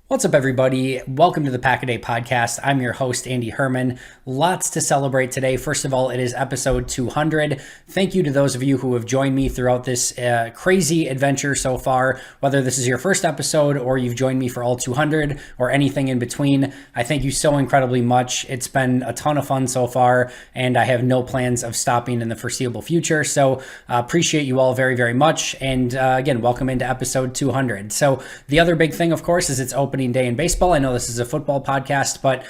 What's up, everybody? Welcome to the Pack a Day podcast. I'm your host, Andy Herman. Lots to celebrate today. First of all, it is episode 200. Thank you to those of you who have joined me throughout this crazy adventure so far. Whether this is your first episode or you've joined me for all 200 or anything in between, I thank you so incredibly much. It's been a ton of fun so far, and I have no plans of stopping in the foreseeable future. So appreciate you all very, very much. And again, welcome into episode 200. So the other big thing, of course, is it's opening day in baseball. I know this is a football podcast, but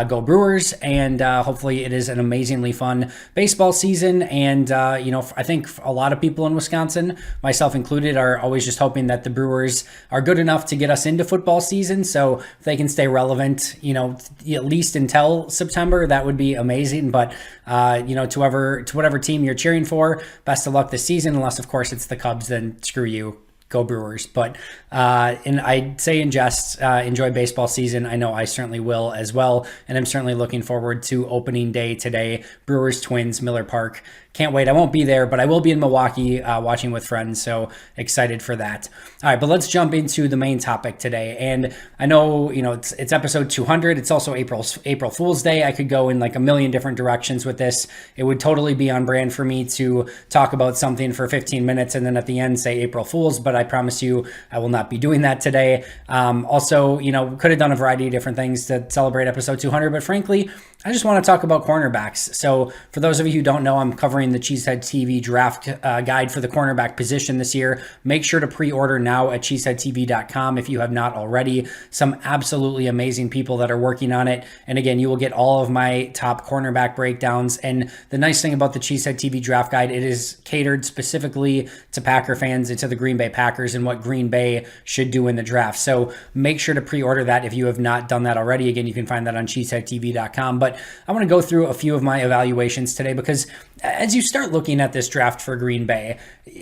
go Brewers, and hopefully it is an amazingly fun baseball season. And I think a lot of people in Wisconsin, myself included, are always just hoping that the Brewers are good enough to get us into football season. So if they can stay relevant, at least until September, that would be amazing. But to whatever team you're cheering for, best of luck this season. Unless, of course, it's the Cubs, then screw you. Go Brewers. But and I say in jest, enjoy baseball season. I know I certainly will as well. And I'm certainly looking forward to opening day today. Brewers, Twins, Miller Park. Can't wait. I won't be there, but I will be in Milwaukee watching with friends. So excited for that. All right, but let's jump into the main topic today. And I know, it's episode 200. It's also April Fool's Day. I could go in like a million different directions with this. It would totally be on brand for me to talk about something for 15 minutes and then at the end say April Fool's, but I promise you I will not be doing that today. Also, could have done a variety of different things to celebrate episode 200, but frankly, I just want to talk about cornerbacks. So for those of you who don't know, I'm covering the Cheesehead TV draft guide for the cornerback position this year. Make sure to pre-order now at cheeseheadtv.com if you have not already. Some absolutely amazing people that are working on it. And again, you will get all of my top cornerback breakdowns. And the nice thing about the Cheesehead TV draft guide, it is catered specifically to Packer fans and to the Green Bay Packers and what Green Bay should do in the draft. So make sure to pre-order that if you have not done that already. Again, you can find that on cheeseheadtv.com. But I want to go through a few of my evaluations today because as you start looking at this draft for Green Bay,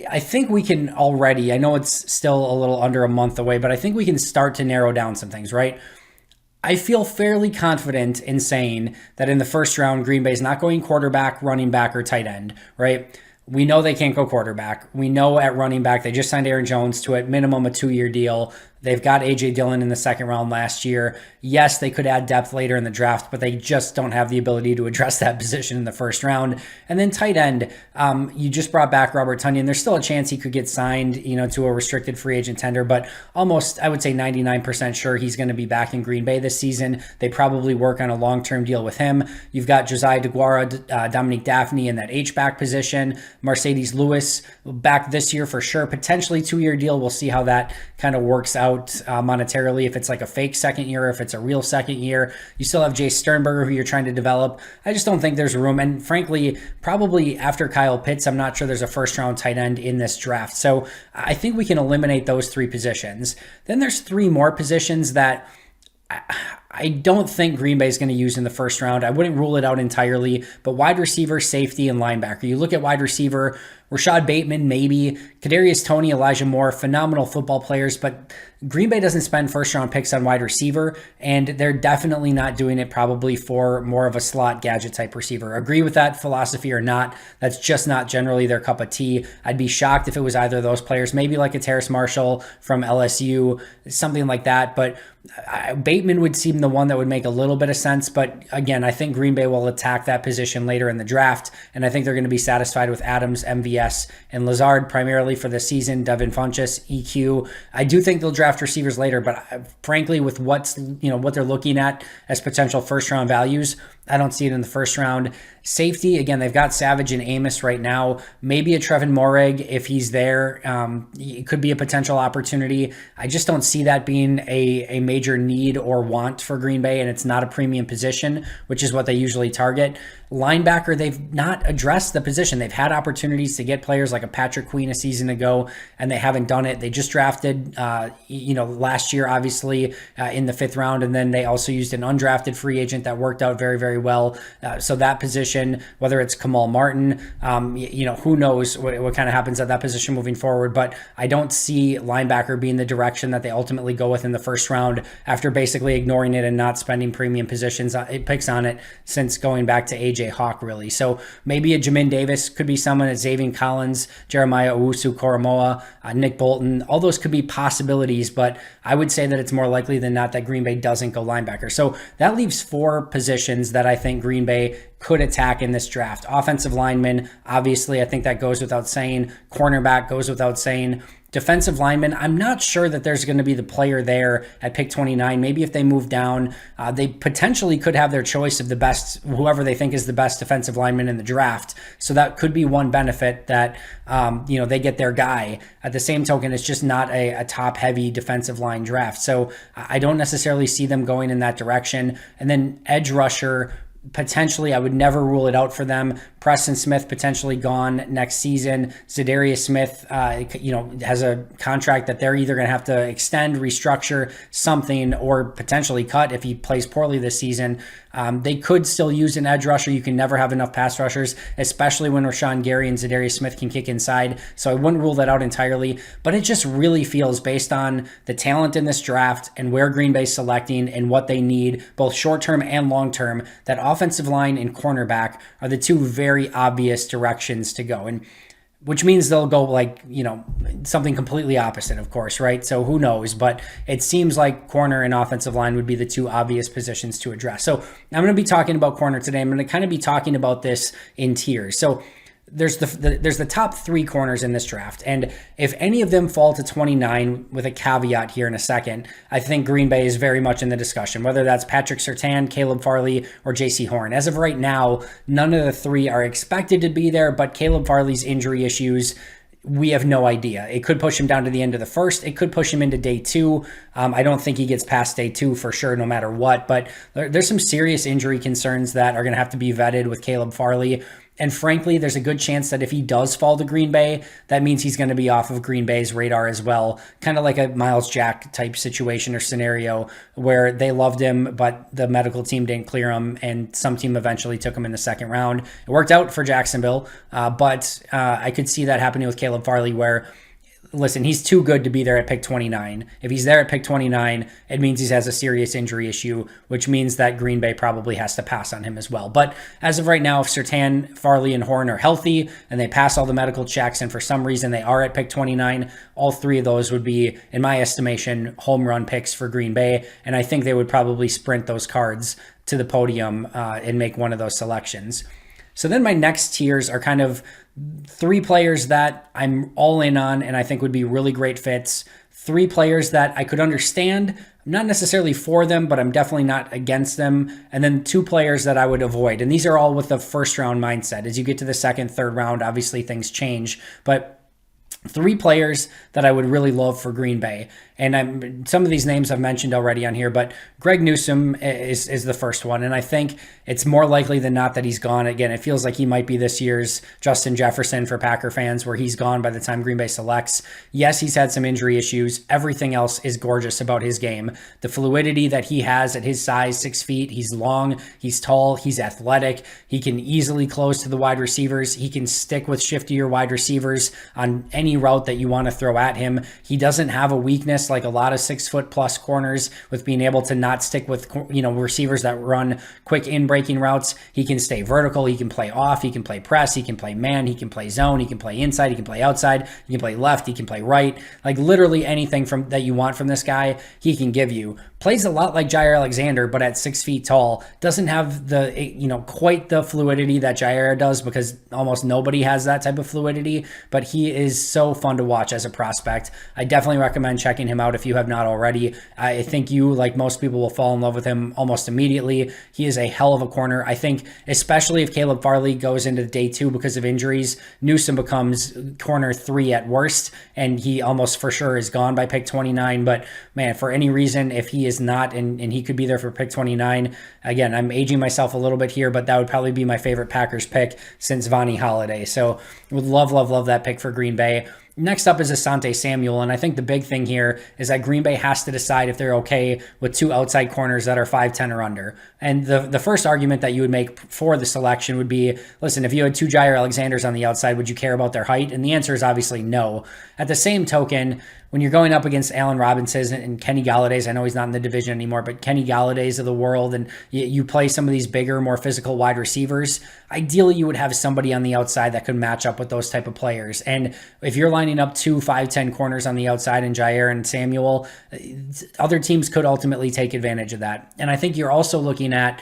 I think we can already, I know it's still a little under a month away, but I think we can start to narrow down some things, right? I feel fairly confident in saying that in the first round, Green Bay is not going quarterback, running back, or tight end, right? We know they can't go quarterback. We know at running back, they just signed Aaron Jones to at minimum a 2-year deal. They've got A.J. Dillon in the second round last year. Yes, they could add depth later in the draft, but they just don't have the ability to address that position in the first round. And then tight end, you just brought back Robert Tonyan. There's still a chance he could get signed, to a restricted free agent tender, but almost, I would say 99% sure he's going to be back in Green Bay this season. They probably work on a long-term deal with him. You've got Josiah DeGuara, Dominique Daphne in that H-back position. Mercedes Lewis back this year for sure. Potentially 2-year deal. We'll see how that kind of works out monetarily, if it's like a fake second year, if it's a real second year. You still have Jay Sternberger, who you're trying to develop. I just don't think there's room. And frankly, probably after Kyle Pitts, I'm not sure there's a first round tight end in this draft. So I think we can eliminate those 3 positions. Then there's 3 more positions that I don't think Green Bay is going to use in the first round. I wouldn't rule it out entirely, but wide receiver, safety, and linebacker. You look at wide receiver, Rashad Bateman, maybe. Kadarius Toney, Elijah Moore, phenomenal football players, but Green Bay doesn't spend first-round picks on wide receiver, and they're definitely not doing it probably for more of a slot gadget-type receiver. Agree with that philosophy or not, that's just not generally their cup of tea. I'd be shocked if it was either of those players, maybe like a Terrace Marshall from LSU, something like that, but Bateman would seem the one that would make a little bit of sense, but again, I think Green Bay will attack that position later in the draft, and I think they're going to be satisfied with Adams, MVS, and Lazard primarily for the season. Devin Funchess, EQ. I do think they'll draft receivers later, but frankly, with what they're looking at as potential first-round values, I don't see it in the first round. Safety, again, they've got Savage and Amos right now. Maybe a Trevin Moreg, if he's there, it could be a potential opportunity. I just don't see that being a major need or want for Green Bay, and it's not a premium position, which is what they usually target. Linebacker, they've not addressed the position. They've had opportunities to get players like a Patrick Queen a season ago, and they haven't done it. They just drafted, last year, obviously, in the 5th round, and then they also used an undrafted free agent that worked out very, very very well. So that position, whether it's Kamal Martin, who knows what kind of happens at that position moving forward. But I don't see linebacker being the direction that they ultimately go with in the first round after basically ignoring it and not spending premium positions. It picks on it since going back to AJ Hawk, really. So maybe a Jamin Davis could be someone, at Xavier Collins, Jeremiah Owusu-Koramoah, Nick Bolton. All those could be possibilities, but I would say that it's more likely than not that Green Bay doesn't go linebacker. So that leaves 4 positions that I think Green Bay could attack in this draft. Offensive lineman, obviously, I think that goes without saying. Cornerback goes without saying. Defensive lineman, I'm not sure that there's going to be the player there at pick 29. Maybe if they move down, they potentially could have their choice of the best, whoever they think is the best defensive lineman in the draft. So that could be one benefit that, they get their guy. At the same token, it's just not a top-heavy defensive line draft. So I don't necessarily see them going in that direction. And then edge rusher, potentially, I would never rule it out for them. Preston Smith potentially gone next season. Zadarius Smith, has a contract that they're either going to have to extend, restructure something, or potentially cut if he plays poorly this season. They could still use an edge rusher. You can never have enough pass rushers, especially when Rashawn Gary and Zadarius Smith can kick inside. So I wouldn't rule that out entirely, but it just really feels, based on the talent in this draft and where Green Bay's selecting and what they need, both short-term and long-term, that offensive line and cornerback are the 2 very obvious directions to go. And which means they'll go something completely opposite, of course, right? So who knows? But it seems like corner and offensive line would be the 2 obvious positions to address. So I'm going to be talking about corner today. I'm going to kind of be talking about this in tiers. So there's the top 3 corners in this draft, and if any of them fall to 29, with a caveat here in a second, I think Green Bay is very much in the discussion, whether that's Patrick Surtain, Caleb Farley, or J.C. Horn. As of right now, none of the 3 are expected to be there, but Caleb Farley's injury issues, we have no idea. It could push him down to the end of the first. It could push him into day 2. I don't think he gets past day 2 for sure, no matter what. But there's some serious injury concerns that are going to have to be vetted with Caleb Farley. And frankly, there's a good chance that if he does fall to Green Bay, that means he's going to be off of Green Bay's radar as well. Kind of like a Miles Jack type situation or scenario where they loved him, but the medical team didn't clear him, and some team eventually took him in the second round. It worked out for Jacksonville, but I could see that happening with Caleb Farley, where, listen, he's too good to be there at pick 29. If he's there at pick 29, it means he has a serious injury issue, which means that Green Bay probably has to pass on him as well. But as of right now, if Surtain, Farley, and Horn are healthy and they pass all the medical checks, and for some reason they are at pick 29, all 3 of those would be, in my estimation, home run picks for Green Bay. And I think they would probably sprint those cards to the podium and make one of those selections. So then my next tiers are kind of 3 players that I'm all in on and I think would be really great fits. 3 players that I could understand. I'm not necessarily for them, but I'm definitely not against them. And then 2 players that I would avoid. And these are all with the first round mindset. As you get to the second, third round, obviously things change. But 3 players that I would really love for Green Bay. And some of these names I've mentioned already on here, but Greg Newsome is the first one. And I think it's more likely than not that he's gone. Again, it feels like he might be this year's Justin Jefferson for Packer fans, where he's gone by the time Green Bay selects. Yes, he's had some injury issues. Everything else is gorgeous about his game. The fluidity that he has at his size, 6 feet, he's long, he's tall, he's athletic. He can easily close to the wide receivers. He can stick with shiftier wide receivers on any route that you want to throw at him. He doesn't have a weakness like a lot of 6-foot+ corners with being able to not stick with, receivers that run quick in-breaking routes. He can stay vertical. He can play off. He can play press. He can play man. He can play zone. He can play inside. He can play outside. He can play left. He can play right. Like literally anything from that you want from this guy, he can give you. Plays a lot like Jair Alexander, but at 6 feet tall. Doesn't have the, quite the fluidity that Jair does, because almost nobody has that type of fluidity, but he is so fun to watch as a prospect. I definitely recommend checking him out if you have not already. I think you, like most people, will fall in love with him almost immediately. He is a hell of a corner. I think, especially if Caleb Farley goes into day 2 because of injuries, Newsome becomes corner 3 at worst, and he almost for sure is gone by pick 29. But man, for any reason, if he is not, and he could be there for pick 29, again, I'm aging myself a little bit here, but that would probably be my favorite Packers pick since Vonnie Holiday. So would love that pick for Green Bay. Next up is Asante Samuel, and I think the big thing here is that Green Bay has to decide if they're okay with two outside corners that are 5'10 or under. And the first argument that you would make for the selection would be, listen, if you had two Jair Alexanders on the outside, would you care about their height? And the answer is obviously no. At the same token, when you're going up against Allen Robinson's and Kenny Galladay's, I know he's not in the division anymore, but Kenny Galladay's of the world, and you play some of these bigger, more physical wide receivers, ideally you would have somebody on the outside that could match up with those type of players. And if you're lining up two 5'10 corners on the outside in Jair and Samuel, other teams could ultimately take advantage of that. And I think you're also looking at,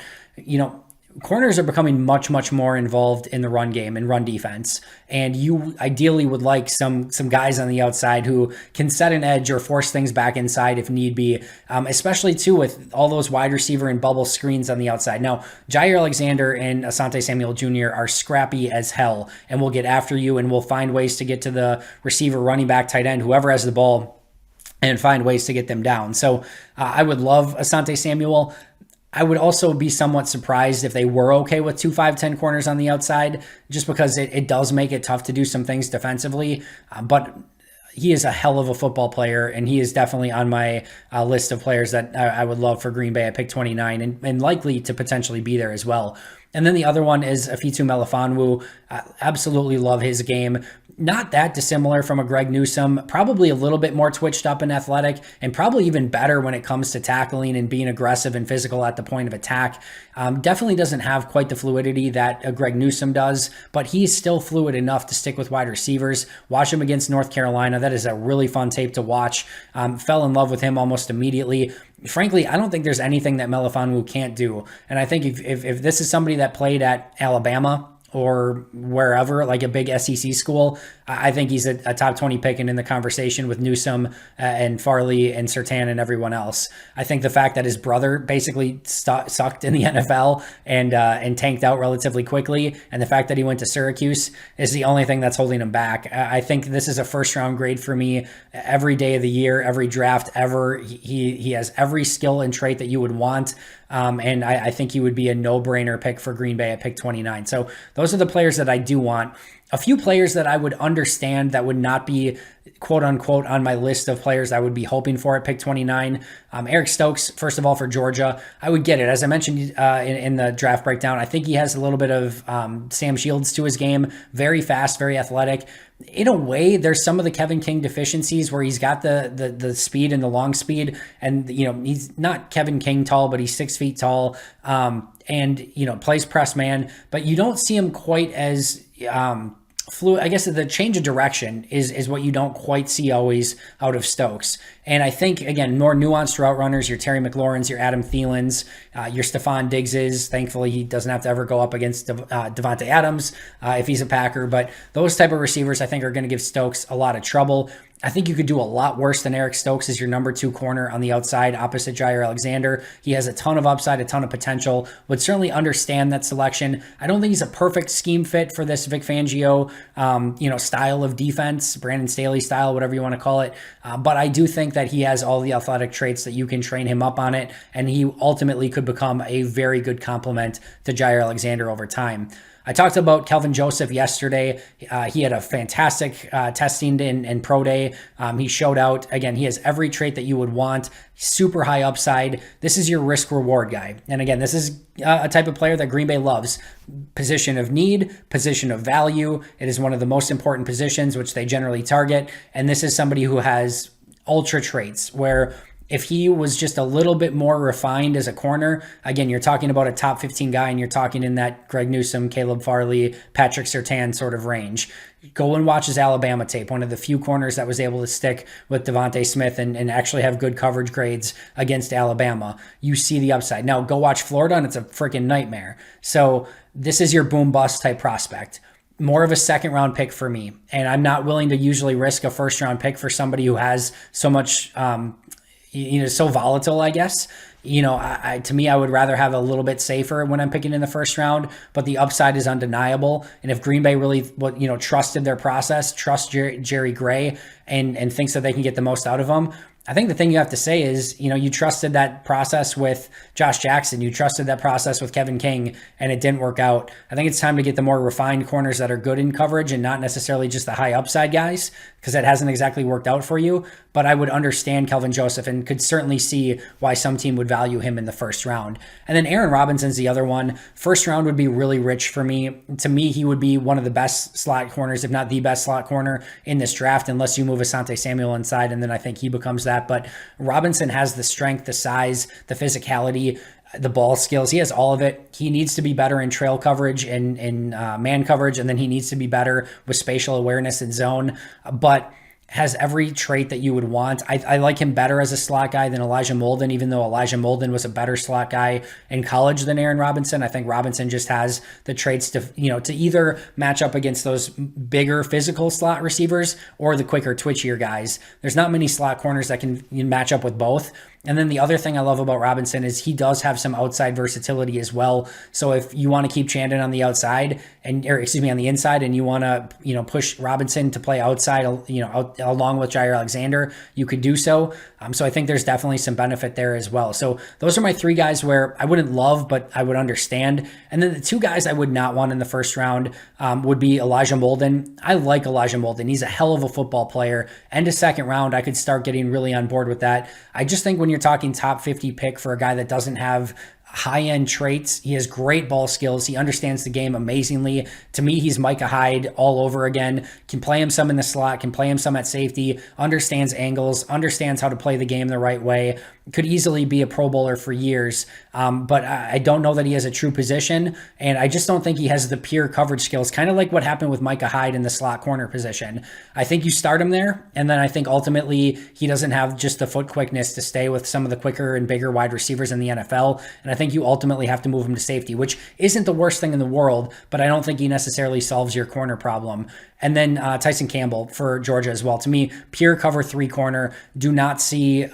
corners are becoming much, much more involved in the run game and run defense. And you ideally would like some guys on the outside who can set an edge or force things back inside if need be, especially too with all those wide receiver and bubble screens on the outside. Now, Jair Alexander and Asante Samuel Jr. are scrappy as hell and will get after you and will find ways to get to the receiver, running back, tight end, whoever has the ball, and find ways to get them down. So I would love Asante Samuel. I would also be somewhat surprised if they were okay with two 5'10 corners on the outside, just because it does make it tough to do some things defensively. But he is a hell of a football player, and he is definitely on my list of players that I would love for Green Bay at pick 29 and likely to potentially be there as well. And then the other one is Afitu Melifonwu. Absolutely love his game. Not that dissimilar from a Greg Newsome, probably a little bit more twitched up and athletic, and probably even better when it comes to tackling and being aggressive and physical at the point of attack. Definitely doesn't have quite the fluidity that a Greg Newsome does, but he's still fluid enough to stick with wide receivers. Watch him against North Carolina. That is a really fun tape to watch. Fell in love with him almost immediately. Frankly, I don't think there's anything that Melifonwu can't do. And I think if this is somebody that played at Alabama or wherever, like a big SEC school, I think he's a top 20 pick and in the conversation with Newsome and Farley and Surtain and everyone else. I think the fact that his brother basically sucked in the NFL and tanked out relatively quickly, and the fact that he went to Syracuse is the only thing that's holding him back. I think this is a first round grade for me every day of the year, every draft ever. He has every skill and trait that you would want. And I think he would be a no-brainer pick for Green Bay at pick 29. So those are the players that I do want. A few players that I would understand that would not be quote unquote on my list of players I would be hoping for at pick 29. Eric Stokes, first of all, for Georgia, I would get it. As I mentioned in the draft breakdown, I think he has a little bit of Sam Shields to his game. Very fast, very athletic. In a way, there's some of the Kevin King deficiencies where he's got the speed and the long speed, and he's not Kevin King tall, but he's 6 feet tall, and plays press man. But you don't see him quite as fluid. I guess the change of direction is what you don't quite see always out of Stokes. And I think, again, more nuanced route runners, your Terry McLaurins, your Adam Thielens, your Stephon Diggses. Thankfully, he doesn't have to ever go up against Devontae Adams if he's a Packer. But those type of receivers, I think, are going to give Stokes a lot of trouble. I think you could do a lot worse than Eric Stokes as your number 2 corner on the outside opposite Jair Alexander. He has a ton of upside, a ton of potential. Would certainly understand that selection. I don't think he's a perfect scheme fit for this Vic Fangio, style of defense, Brandon Staley style, whatever you want to call it. But I do think that he has all the athletic traits that you can train him up on it, and he ultimately could become a very good complement to Jair Alexander over time. I talked about Kelvin Joseph yesterday. He had a fantastic testing in Pro Day. He showed out. Again, he has every trait that you would want. Super high upside. This is your risk reward guy. And again, this is a type of player that Green Bay loves. Position of need, position of value. It is one of the most important positions which they generally target. And this is somebody who has ultra traits where if he was just a little bit more refined as a corner, again, you're talking about a top 15 guy and you're talking in that Greg Newsome, Caleb Farley, Patrick Surtain sort of range. Go and watch his Alabama tape, one of the few corners that was able to stick with Devontae Smith and actually have good coverage grades against Alabama. You see the upside. Now go watch Florida and it's a freaking nightmare. So this is your boom bust type prospect. More of a second round pick for me. And I'm not willing to usually risk a first round pick for somebody who has so much so volatile, I guess. To me, I would rather have a little bit safer when I'm picking in the first round, but the upside is undeniable. And if Green Bay really, trusted their process, trust Jerry Gray and thinks that they can get the most out of him, I think the thing you have to say is, you trusted that process with Josh Jackson. You trusted that process with Kevin King, and it didn't work out. I think it's time to get the more refined corners that are good in coverage and not necessarily just the high upside guys, because that hasn't exactly worked out for you. But I would understand Kelvin Joseph and could certainly see why some team would value him in the first round. And then Aaron Robinson's the other one. First round would be really rich for me. To me, he would be one of the best slot corners, if not the best slot corner in this draft, unless you move Asante Samuel inside, and then I think he becomes that. But Robinson has the strength, the size, the physicality, the ball skills. He has all of it. He needs to be better in trail coverage and in man coverage, and then he needs to be better with spatial awareness and zone. But has every trait that you would want. I like him better as a slot guy than Elijah Molden, even though Elijah Molden was a better slot guy in college than Aaron Robinson. I think Robinson just has the traits to either match up against those bigger physical slot receivers or the quicker, twitchier guys. There's not many slot corners that can match up with both. And then the other thing I love about Robinson is he does have some outside versatility as well. So if you want to keep Chandon on the outside on the inside, and you want to, push Robinson to play outside, along with Jair Alexander, you could do so. So I think there's definitely some benefit there as well. So those are my three guys where I wouldn't love, but I would understand. And then the two guys I would not want in the first round would be Elijah Molden. I like Elijah Molden. He's a hell of a football player. And a second round, I could start getting really on board with that. I just think when you're talking top 50 pick for a guy that doesn't have high-end traits, he has great ball skills. He understands the game amazingly. To me, he's Micah Hyde all over again. Can play him some in the slot, can play him some at safety, understands angles, understands how to play the game the right way. Could easily be a Pro Bowler for years, but I don't know that he has a true position, and I just don't think he has the pure coverage skills, kind of like what happened with Micah Hyde in the slot corner position. I think you start him there, and then I think ultimately he doesn't have just the foot quickness to stay with some of the quicker and bigger wide receivers in the NFL, and I think you ultimately have to move him to safety, which isn't the worst thing in the world, but I don't think he necessarily solves your corner problem. And then Tyson Campbell for Georgia as well. To me, pure cover 3 corner. Do not see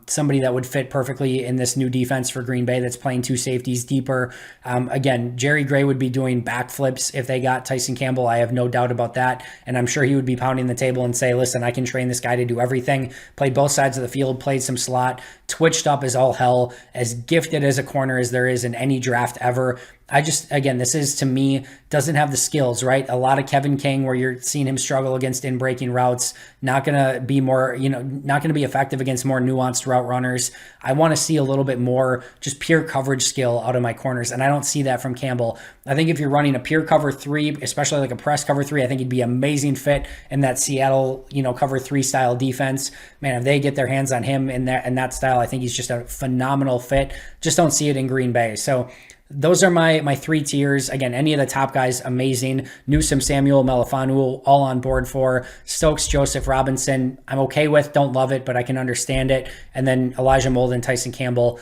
somebody that would fit perfectly in this new defense for Green Bay that's playing 2 safeties deeper. Again, Jerry Gray would be doing backflips if they got Tyson Campbell. I have no doubt about that. And I'm sure he would be pounding the table and say, listen, I can train this guy to do everything. Played both sides of the field, played some slot, twitched up as all hell, as gifted as a corner as there is in any draft ever. This is, to me, doesn't have the skills, right? A lot of Kevin King where you're seeing him struggle against in-breaking routes, not going to be effective against more nuanced route runners. I want to see a little bit more just pure coverage skill out of my corners, and I don't see that from Campbell. I think if you're running a pure cover 3, especially like a press cover 3, I think he'd be an amazing fit in that Seattle, cover 3 style defense. Man, if they get their hands on him in that style, I think he's just a phenomenal fit. Just don't see it in Green Bay. So those are my 3 tiers. Again, any of the top guys, amazing. Newsome, Samuel, Melifonwu, all on board for. Stokes, Joseph, Robinson, I'm okay with. Don't love it, but I can understand it. And then Elijah Molden, Tyson Campbell,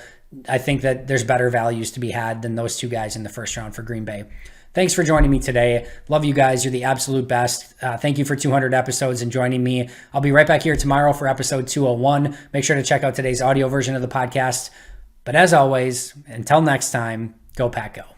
I think that there's better values to be had than those 2 guys in the first round for Green Bay. Thanks for joining me today. Love you guys. You're the absolute best. Thank you for 200 episodes and joining me. I'll be right back here tomorrow for episode 201. Make sure to check out today's audio version of the podcast. But as always, until next time, go Pack Go.